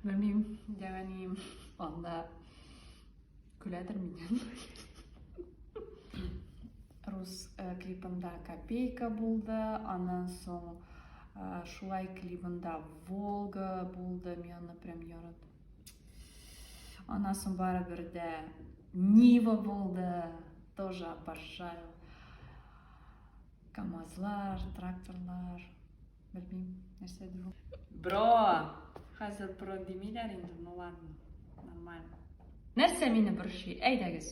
Bilmeyeyim, yani anda güledir miyim? Rus klipında Kopeyka buldu, ondan soň şulay klibында Volga buldu, men onu prям yarattım. Ondan soň baribir de Niva buldu, тоже обожаю. КамАЗлар, тракторлар, bilmeyeyim, нәрседер бул. Bro, hazır bro demeyler indi, ну ладно, нормально. Нәрсе мені бір şey, әйдәгіз.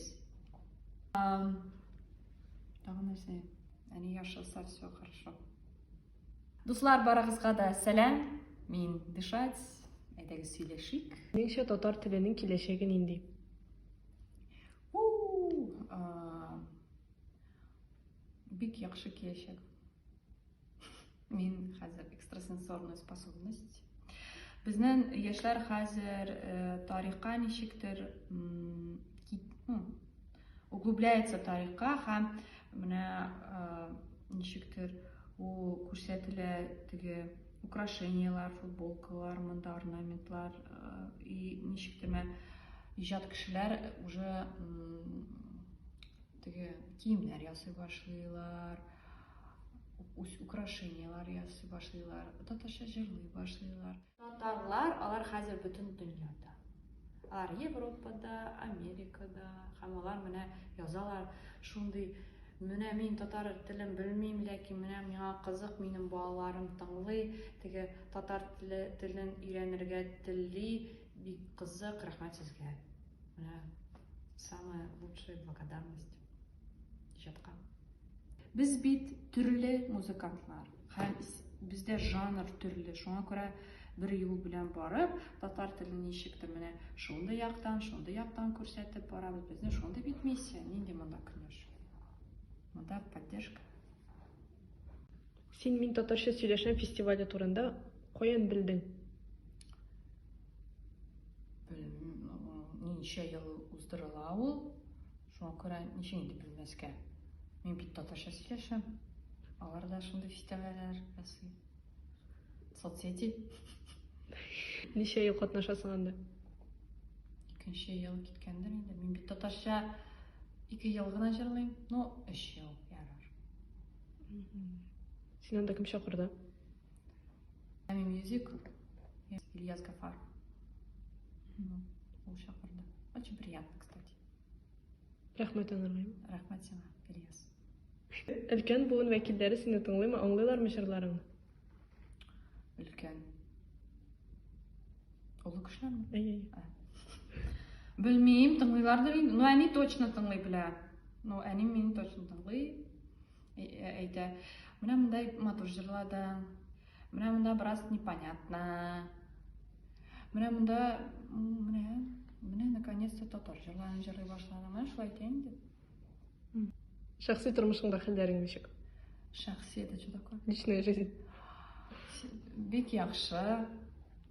Тағы нәрсе, әне яшылса все хорошо. Дуслар, барығызға да сәлем, мен Дышать, әйдәгіз сөйлешик. Меніңше татар тілінің келешегі нендей? Бик яхшы келешек. Мен хәзер экстрасенсорная способность. Безнең яшьләр хәзер тарихка ничектер углубляется тарихка һәм менә ничектер ул күрсәтелә теге украшениялар, футболкалар, монда орнаментлар и ничектер менә иҗат кешеләр уже теге киемнәр ясый башлыйлар, украшениялар ясый башлыйлар, татарча җырлый башлыйлар. Татарлар, алар хәзер бөтен дөньяда. Алар Европада, Америкада, һәм алар менә язалар шундый, менә мин татар телен белмим, ләкин менә миңа кызык, минем балаларым тыңлый, теге татар телен өйрәнергә телли, бик кызык, рәхмәт сезгә. Менә самая лучшая благодарность иҗатка. Biz бит төрле музыкантлар, һәм бездә жанр төрле. Шуңа күрә бер юл белән барып, татар телен ничектер менә шундый яктан күрсәтеп барабыз. Безнең шундый бит миссия, нинди монда көнөш. Монда поддержка. Син мин татарча сөйләшәм фестивале турында каян белдең? Ничә ел уздырыла ул. Шуңа күрә ничә инде белмәскә. Мен бит татарча сөйләшәм. Алар да шундый фестивальләр ясый. Соцсети. Ничә ел катнашасың анда? Икенче ел киткәндер инде. Мин бит татарча 2 ел гына җырлыйм. Ну, 3 ел ярар. Син анда кем чакырды? Ами Music, Ильяс Гафар. Ул чакырды. Очень приятно, кстати. Рәхмәт аңарга. Рәхмәт сиңа, Ильяс. Өлкән буын вәкилләре сине тыңлыймы, аңлыйлармы җырларыңны? Өлкән. Олы кешеләрме? Әй. Белмим, тыңлыйлардыр инде. Ну, әни точно тыңлый белә. Ну, әни мине точно тыңлый. Әйтә, менә мондай матур җырладың. Менә монда бераз непонятно. Менә монда, менә наконец-то татар җырларын җырлый башладым. Менә шулай әйтә инде. Шәхси тормышыңда хәлләрең ничек? Шәхси, это что такое? Личная жизнь. Бик яхшы.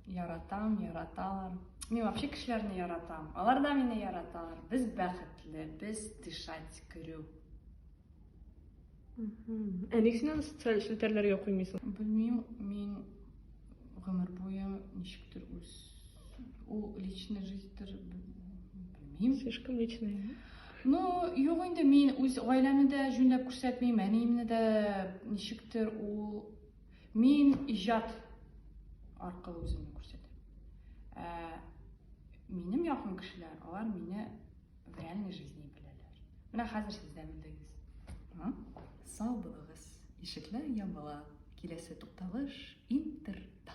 Яратам, яраталар. Мин вообще кешеләрне яратам. Алар да мине яраталар. Без бәхетле, без Дышать күрү. Ник син аны социаль челтәрләргә куймыйсың? Белмим, мин гомер буе ничектер ул личная жизньдер, белмим. Слишком личная. Ну, юк инде, мин үз гаиләмне дә җүнләп күрсәтмим, әниемне дә ничектер ул мин иҗат аркылы үземне күрсәтәм. Минем якын кешеләр, алар мине в реальной жизни беләләр. Менә хәзер сез дә белдегез. Сау булыгыз, ишекләр ябыла, киләсе тукталыш интерда.